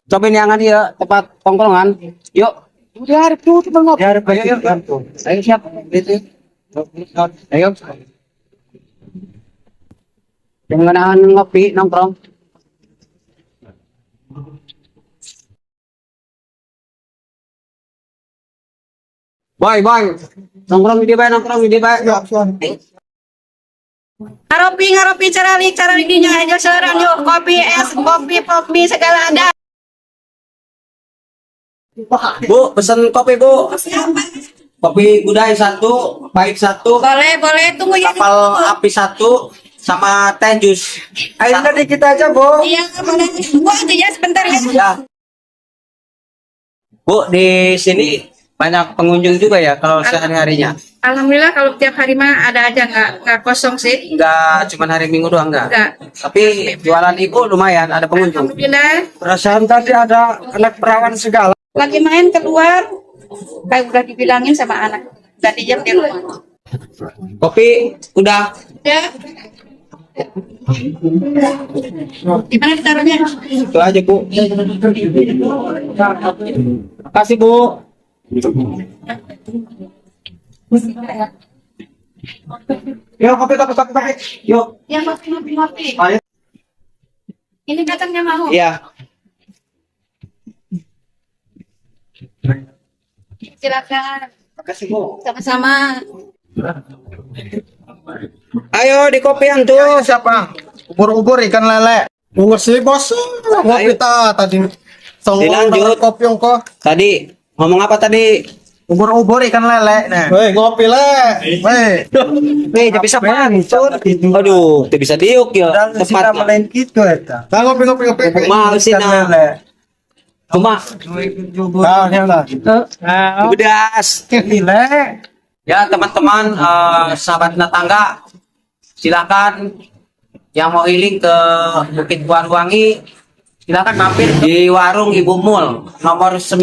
Cobain yang dia tempat tongkrongan. Yuk. Udah harus tuh teman ngopi. Harus ayo. Ayo siap. Itu. Ayo. Jangan ngopi nongkrong. Boy. Nongkrong di dia, nongkrong di dia. Ngaropi cara lidinya aja sekarang yuk kopi es kopi segala ada. Bu, pesen kopi, Bu. Kopi gudai 1, pahit 1, Boleh tunggu ya. kapal api 1, sama teh jus. Ayo tadi kita aja, Bu. Iya boleh tunggu aja ya sebentar ya. Ya. Bu, di sini banyak pengunjung juga ya kalau sehari-harinya. Alhamdulillah kalau tiap hari mah ada aja nggak kosong sih. Enggak cuma hari Minggu doang enggak. Enggak. Tapi jualan Ibu lumayan ada pengunjung. Alhamdulillah Perasaan tadi ada anak perawan segala. lagi main keluar kayak udah dibilangin sama anak dan diam di rumah. Kopi udah. Ya. Gimana ditaruhnya? Itu aja, Bu. Makasih, Bu. Yuk, kopi. Yuk. Ya ngopi. Ayo. Ini datangnya mau. Iya. Silakan. Makasih, Bu. Sama-sama. Ayo di kopian tuh. Siapa? Ubur-ubur ikan lele. Ngasih bos. Ngopi tadi. Dilanjut. Kopi yang kok. Tadi ngomong apa tadi? Ubur-ubur ikan lele. Nah. Weh, ngopi le. Weh. Weh, tapi bisa pancur. Aduh, tidak bisa diuk ya. Tepat. Main gitu eta. Nah, ngopi. Mau sih, nah. Cuma Nah, ya lah. pedas. Lele. Ya teman-teman, sahabat Natangga, silakan yang mau healing ke Bukit Buaruwangi, silakan mampir di warung Ibu Mul nomor 9.